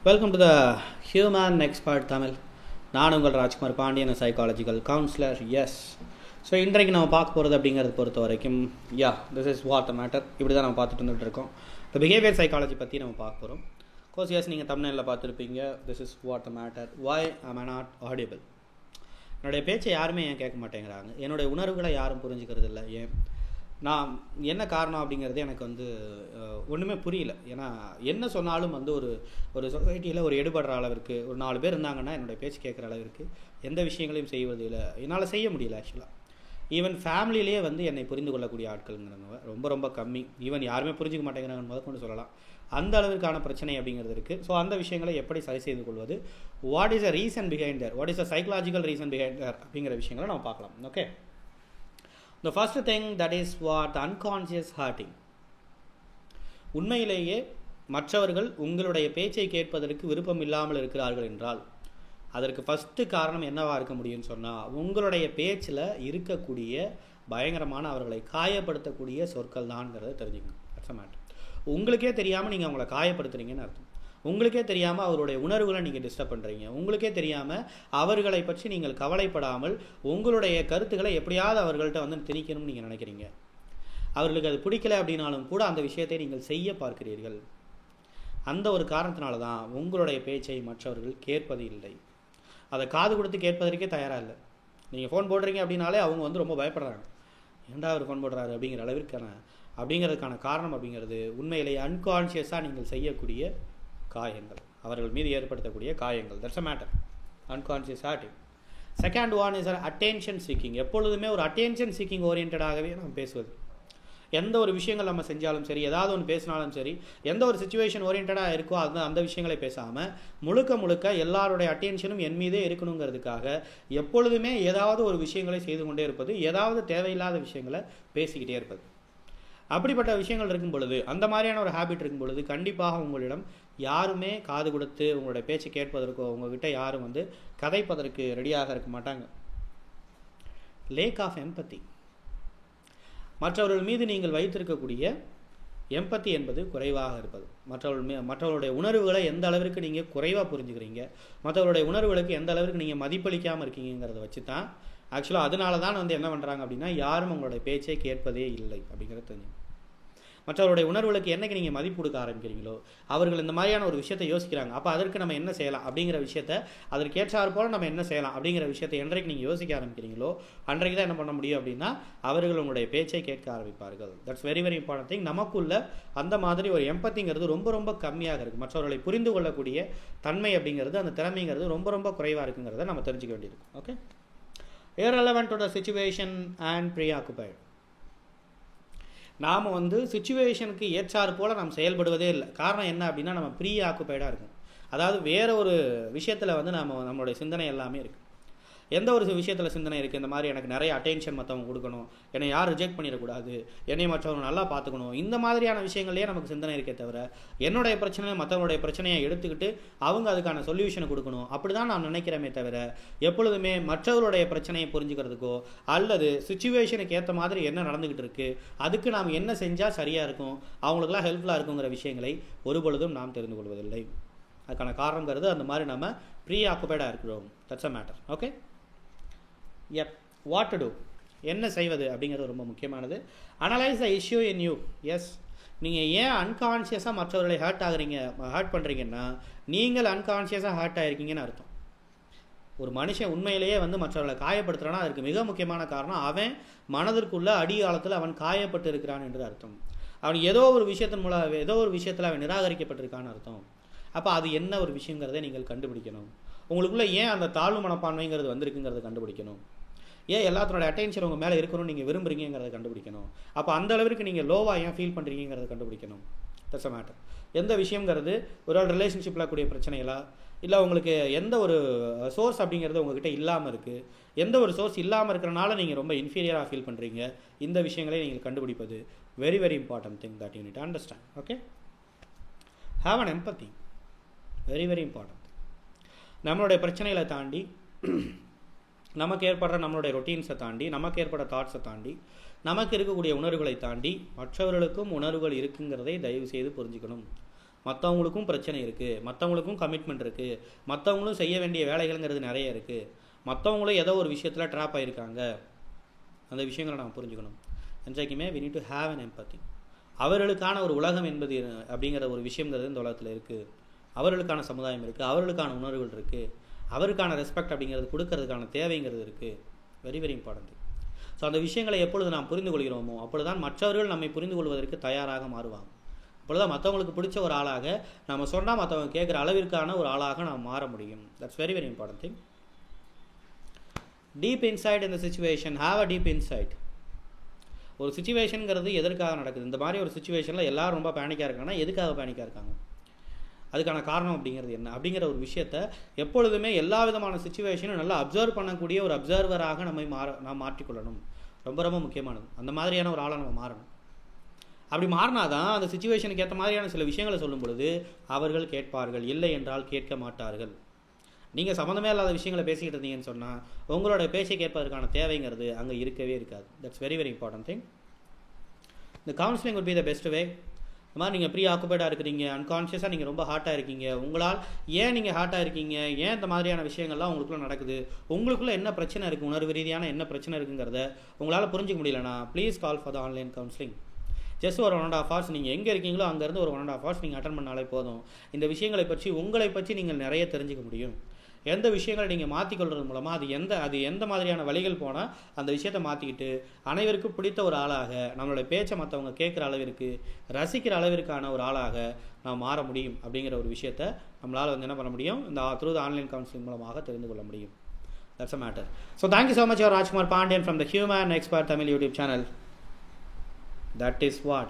Welcome to the human expert Tamil. நான் உங்கள் Rajkumar Pandian, psychological counsellor. Yes, so இன்றைக்கு நம்ம பார்க்க போகிறது அப்படிங்கிறத பொறுத்த வரைக்கும் திஸ் இஸ் வாட் மேட்டர். இப்படி தான் நம்ம பார்த்துட்டு வந்துட்டு இருக்கோம். இந்த பிஹேவியர் சைக்காலஜி பற்றி நம்ம பார்க்க போகிறோம். கோர்ஸ் எஸ், நீங்கள் தமிழ்நிலையில் பார்த்துருப்பீங்க. This is what matter. Why am I not audible? என்னுடைய பேச்சை யாருமே ஏன் கேட்க மாட்டேங்கிறாங்க? என்னுடைய உணர்வுகளை யாரும் புரிஞ்சுக்கிறது இல்லை. ஏன்? நான் என்ன காரணம் அப்படிங்கிறது எனக்கு ஒன்றுமே புரியல. ஏன்னா என்ன சொன்னாலும் ஒரு சொசைட்டியில் ஒரு எடுபடுற அளவிற்கு ஒரு 4 பேர் இருந்தாங்கன்னா என்னுடைய பேச்சு கேட்குற அளவிற்கு எந்த விஷயங்களையும் செய்வது இல்லை. என்னால் செய்ய முடியல. ஆக்சுவலாக ஈவன் ஃபேமிலியிலேயே என்னை புரிந்து கொள்ளக்கூடிய ஆட்கள்ங்கிறவங்க ரொம்ப ரொம்ப கம்மி. ஈவன் யாருமே புரிஞ்சிக்க மாட்டேங்கிறாங்கன்னு கொண்டு சொல்லலாம். அந்த அளவிற்கான பிரச்சனை அப்படிங்கிறது இருக்குது. ஸோ அந்த விஷயங்களை எப்படி சரி செய்து கொள்வது, what is a reason behind there, what is a psychological reason behind there அப்படிங்கிற விஷயங்களை நம்ம பார்க்கலாம். Okay, the first thing that is what unconscious hurting. உண்மையிலேயே மற்றவர்கள் உங்களுடைய பேச்சை கேட்பதற்கு விருப்பம் இல்லாமல் இருக்கிறார்கள் என்றால் அதற்கு ஃபஸ்ட்டு காரணம் என்னவா இருக்க முடியும்னு சொன்னால், உங்களுடைய பேச்சில் இருக்கக்கூடிய பயங்கரமான அவர்களை காயப்படுத்தக்கூடிய சொற்கள் தான்ங்கிறத தெரிஞ்சுக்கணும். That's a matter. உங்களுக்கே தெரியாமல் நீங்கள் அவங்கள காயப்படுத்துறீங்கன்னு அர்த்தம். உங்களுக்கே தெரியாமல் அவருடைய உணர்வுகளை நீங்கள் டிஸ்டர்ப் பண்ணுறீங்க. உங்களுக்கே தெரியாமல் அவர்களை பற்றி நீங்கள் கவலைப்படாமல் உங்களுடைய கருத்துக்களை எப்படியாவது அவர்கள்ட்ட திணிக்கணும்னு நீங்கள் நினைக்கிறீங்க. அவர்களுக்கு அது பிடிக்கல அப்படின்னாலும் கூட அந்த விஷயத்தை நீங்கள் செய்ய பார்க்கிறீர்கள். அந்த ஒரு காரணத்தினால தான் உங்களுடைய பேச்சை மற்றவர்கள் கேட்பது இல்லை. அதை காது கொடுத்து கேட்பதற்கே தயாராக இல்லை. நீங்கள் ஃபோன் போடுறீங்க அப்படின்னாலே அவங்க ரொம்ப பயப்படுறாங்க. ஏன்டா அவர் ஃபோன் போடுறாரு அப்படிங்கிறதுக்கான காரணம் அப்படிங்கிறது உண்மையிலேயே அன்கான்ஷியஸாக நீங்கள் செய்யக்கூடிய காயங்கள், அவர்கள் மீது ஏற்படுத்தக்கூடிய காயங்கள். That's a matter. Unconscious hurting. Second one is attention seeking. எப்பொழுதுமே ஒரு அட்டென்ஷன் சீக்கிங் ஓரியன்டாகவே நம்ம பேசுவது. எந்த ஒரு விஷயங்கள் நம்ம செஞ்சாலும் சரி, ஏதாவது ஒன்று பேசினாலும் சரி, எந்த ஒரு சுச்சுவேஷன் ஓரியன்டாக இருக்கோ அந்த விஷயங்களை பேசாமல் முழுக்க எல்லாருடைய அட்டென்ஷனும் என் மீதே இருக்கணுங்கிறதுக்காக எப்பொழுதுமே ஏதாவது ஒரு விஷயங்களை செய்து கொண்டே இருப்பது, ஏதாவது தேவையில்லாத விஷயங்களை பேசிக்கிட்டே இருப்பது. அப்படிப்பட்ட விஷயங்கள் இருக்கும் பொழுது, அந்த மாதிரியான ஒரு ஹேபிட் இருக்கும் பொழுது கண்டிப்பாக உங்களிடம் யாருமே காது கொடுத்து உங்களுடைய பேச்சு கேட்பதற்கோ உங்ககிட்ட யாரும் கதைப்பதற்கு ரெடியாக இருக்க மாட்டாங்க. லேக் ஆஃப் எம்பத்தி. மற்றவர்கள் மீது நீங்கள் வைத்திருக்கக்கூடிய எம்பத்தி என்பது குறைவாக இருப்பது. மற்றவர்களுடைய உணர்வுகளை எந்த அளவிற்கு நீங்கள் குறைவாக புரிஞ்சுக்கிறீங்க, மற்றவருடைய உணர்வுகளுக்கு எந்த அளவிற்கு நீங்கள் மதிப்பளிக்காமல் இருக்கீங்கிறத வச்சு தான் ஆக்சுவலாக அதனால தான் என்ன பண்ணுறாங்க அப்படின்னா யாரும் உங்களுடைய பேச்சை கேட்பதே இல்லை அப்படிங்கிறது தெரியும். மற்றவருடைய உணர்வுகளுக்கு என்னைக்கு நீங்கள் மதிப்பு கொடுக்க ஆரம்பிக்கிறீங்களோ அவர்கள் இந்த மாதிரியான ஒரு விஷயத்தை யோசிக்கிறாங்க. அப்போ அதற்கு நம்ம என்ன செய்யலாம் அப்படிங்கிற விஷயத்தை, அதற்கு ஏற்றாறு போல் நம்ம என்ன செய்யலாம் அப்படிங்கிற விஷயத்தை என்றைக்கு நீங்கள் யோசிக்க ஆரம்பிக்கிறீங்களோ அன்றைக்கு தான் என்ன பண்ண முடியும் அப்படின்னா அவர்கள் உங்களுடைய பேச்சை கேட்க ஆரம்பிப்பார்கள். That's very very important thing. நமக்குள்ள அந்த மாதிரி ஒரு எம்பத்திங்கிறது ரொம்ப ரொம்ப கம்மியாக இருக்குது. மற்றவர்களை புரிந்து கொள்ளக்கூடிய தன்மை அப்படிங்கிறது, அந்த திறமைங்கிறது ரொம்ப ரொம்ப குறைவாக இருக்குங்கிறத நம்ம தெரிஞ்சுக்க வேண்டியது. Okay, irrelevant to the situation and preoccupied. நாம் சிச்சுவேஷனுக்கு ஏற்றாறு போல் நாம் செயல்படுவதே இல்லை. காரணம் என்ன அப்படின்னா நம்ம ப்ரீ ஆக்குபைடாக இருக்கும். அதாவது வேறு ஒரு விஷயத்தில் நம்மளுடைய சிந்தனை எல்லாமே இருக்குது. எந்த ஒரு விஷயத்தில் சிந்தனை இருக்குது, இந்த மாதிரி எனக்கு நிறைய அட்டென்ஷன் மற்றவங்க கொடுக்கணும், என்னை யார் ரிஜெக்ட் பண்ணிடக்கூடாது, என்னை மற்றவங்க நல்லா பார்த்துக்கணும், இந்த மாதிரியான விஷயங்கள்லேயே நமக்கு சிந்தனை இருக்கே தவிர என்னுடைய பிரச்சனை மற்றவங்களுடைய பிரச்சனையை எடுத்துக்கிட்டு அவங்க அதுக்கான சொல்யூஷனை கொடுக்கணும் அப்படி தான் நான் நினைக்கிறேமே தவிர எப்பொழுதுமே மற்றவர்களுடைய பிரச்சனையை புரிஞ்சுக்கிறதுக்கோ அல்லது சுச்சுவேஷனுக்கு ஏற்ற மாதிரி என்ன நடந்துக்கிட்டு இருக்குது, அதுக்கு நாம் என்ன செஞ்சால் சரியாக இருக்கும், அவங்களுக்குலாம் ஹெல்ப்ஃபுல்லாக இருக்குங்கிற விஷயங்களை ஒருபொழுதும் நாம் தெரிந்து கொள்வதில்லை. அதுக்கான காரணங்கிறது அந்த மாதிரி நம்ம ப்ரீ ஆக்குபைடாக இருக்கிறோம். That's a matter. Okay, what to do, என்ன செய்வது அப்படிங்கிறது ரொம்ப முக்கியமானது. Analyse the issue in you. Yes, நீங்கள் ஏன் அன்கான்ஷியஸாக மற்றவர்களை ஹர்ட் பண்ணுறீங்கன்னா நீங்கள் அன்கான்ஷியஸாக ஹர்ட் ஆகிருக்கீங்கன்னு அர்த்தம். ஒரு மனுஷன் உண்மையிலேயே மற்றவர்களை காயப்படுத்துகிறான்னா அதற்கு மிக முக்கியமான காரணம் அவன் மனதிற்குள்ள அடிகாலத்தில் அவன் காயப்பட்டு இருக்கிறான் என்று அர்த்தம். அவன் ஏதோ ஒரு விஷயத்தின் மூலம் ஏதோ ஒரு விஷயத்தில் அவன் நிராகரிக்கப்பட்டிருக்கான்னு அர்த்தம். அப்போ அது என்ன ஒரு விஷயங்கிறத நீங்கள் கண்டுபிடிக்கணும். உங்களுக்குள்ளே ஏன் அந்த தாழ்வு மனப்பான்மைங்கிறது வந்திருக்குங்கிறத கண்டுபிடிக்கணும். ஏன் எல்லாத்தோட அட்டென்ஷன் உங்கள் மேலே இருக்கணும்னு நீங்கள் விரும்புகிறீங்கிறத கண்டுபிடிக்கணும். அப்போ அந்த அளவிற்கு நீங்கள் லோவாக ஏன் ஃபீல் பண்ணுறீங்கிறத கண்டுபிடிக்கணும். That's a matter. எந்த விஷயங்கிறது ஒரு ரிலேஷன்ஷிப்பில் கூடிய பிரச்சனைகளா, இல்லை உங்களுக்கு எந்த ஒரு சோர்ஸ் அப்படிங்கிறது உங்ககிட்ட இல்லாமல் இருக்குது, எந்த ஒரு சோர்ஸ் இல்லாமல் இருக்கிறனால நீங்கள் ரொம்ப இன்ஃபீரியராக ஃபீல் பண்ணுறீங்க, இந்த விஷயங்களை நீங்கள் கண்டுபிடிப்பது very very important thing that you need to understand. Okay, have an empathy. Very very important. நம்மளுடைய பிரச்சனைகளை தாண்டி, நமக்கு ஏற்படுற நம்மளுடைய ரொட்டீன்ஸை தாண்டி, நமக்கு ஏற்பட தாட்ஸை தாண்டி, நமக்கு இருக்கக்கூடிய உணர்வுகளை தாண்டி மற்றவர்களுக்கும் உணர்வுகள் இருக்குங்கிறதை தயவு செய்து புரிஞ்சுக்கணும். மற்றவங்களுக்கும் பிரச்சனை இருக்குது, மற்றவங்களுக்கும் கமிட்மெண்ட் இருக்குது, மற்றவங்களும் செய்ய வேண்டிய வேலைகள்ங்கிறது நிறைய இருக்குது, மற்றவங்களும் ஏதோ ஒரு விஷயத்தில் ட்ராப் ஆகிருக்காங்க. அந்த விஷயங்களை நாம் புரிஞ்சுக்கணும். என்றைக்குமே we need to have an empathy. அவர்களுக்கான ஒரு உலகம் என்பது அப்படிங்கிற ஒரு விஷயங்கிறது இந்த உலகத்தில் இருக்குது. அவர்களுக்கான சமுதாயம் இருக்குது, அவர்களுக்கான உணர்வுகள் இருக்குது, அவருக்கான ரெஸ்பெக்ட் அப்படிங்கிறது கொடுக்கறதுக்கான தேவைங்கிறது இருக்குது. Very very important. ஸோ அந்த விஷயங்களை எப்பொழுது நாம் புரிந்து கொள்கிறோமோ அப்பொழுதுதான் மற்றவர்கள் நம்மை புரிந்து கொள்வதற்கு தயாராக மாறுவாங்க. அப்பொழுதுதான் மற்றவங்களுக்கு பிடிச்ச ஒரு ஆளாக நம்ம சொன்னால் மற்றவங்க கேட்குற அளவிற்கான ஒரு ஆளாக நாம் மாற முடியும். That's very very important thing. Deep insight இந்த situation, have a deep insight. ஒரு சிச்சுவேஷனுங்கிறது எதற்காக நடக்குது? இந்த மாதிரி ஒரு சிச்சுவேஷனில் எல்லாரும் ரொம்ப பேனிக்காக இருக்காங்கன்னா எதுக்காக பேனிக்காக இருக்காங்க, அதுக்கான காரணம் அப்படிங்கிறது என்ன அப்படிங்கிற ஒரு விஷயத்த எப்பொழுதுமே எல்லா விதமான சிச்சுவேஷனும் நல்லா அப்சர்வ் பண்ணக்கூடிய ஒரு அப்சர்வராக நாம் மாற்றிக்கொள்ளணும். ரொம்ப ரொம்ப முக்கியமானது. அந்த மாதிரியான ஒரு ஆளாக நம்ம மாறணும். அப்படி மாறினாதான் அந்த சிச்சுவேஷனுக்கு ஏற்ற மாதிரியான சில விஷயங்களை சொல்லும் பொழுது அவர்கள் கேட்பார்கள், இல்லை என்றால் கேட்க மாட்டார்கள். நீங்கள் சம்மந்தமே இல்லாத விஷயங்களை பேசிக்கிட்டு இருந்தீங்கன்னு சொன்னால் உங்களோட பேச்சை கேட்பதற்கான தேவைங்கிறது அங்கே இருக்கவே இருக்காது. That's very very important thing. இந்த counselling would be the best way. இந்த மாதிரி நீங்கள் ப்ரீ ஆக்குபைடாக இருக்கிறீங்க, அன்கான்ஷியஸாக நீங்கள் ரொம்ப ஹார்ட்டாக இருக்கீங்க, உங்களால் ஏன் நீங்கள் ஹார்ட்டாக இருக்கீங்க, ஏன் இந்த மாதிரியான விஷயங்கள்லாம் உங்களுக்குள்ளே நடக்குது, உங்களுக்குள்ளே என்ன பிரச்சனை இருக்குது, உணர்வு ரீதியான என்ன பிரச்சனை இருக்குங்கிறத உங்களால் புரிஞ்சிக்க முடியலனா please call for the online counselling. Just ஒரு 1.5 hours நீங்கள் எங்கே இருக்கீங்களோ அங்கேருந்து ஒரு 1.5 hours நீங்கள் அட்டன் பண்ணாலே போதும். இந்த விஷயங்களை பற்றி உங்களை பற்றி நீங்கள் நிறைய தெரிஞ்சுக்க முடியும். எந்த விஷயங்களை நீங்கள் மாற்றிக்கொள்வது மூலமாக அது எந்த மாதிரியான வழிகள் போனால் அந்த விஷயத்தை மாற்றிக்கிட்டு அனைவருக்கும் பிடித்த ஒரு ஆளாக, நம்மளோட பேச்சை மற்றவங்க கேட்குற அளவிற்கு ரசிக்கிற அளவிற்கான ஒரு ஆளாக நாம் மாற முடியும் அப்படிங்கிற ஒரு விஷயத்தை நம்மளால் என்ன பண்ண முடியும், இந்த த்ரூ த ஆன்லைன் கவுன்சிலிங் மூலமாக தெரிந்து கொள்ள முடியும். That's a matter. So thank you so much, your Rajkumar Pandian from the human expert Tamil YouTube channel. That is what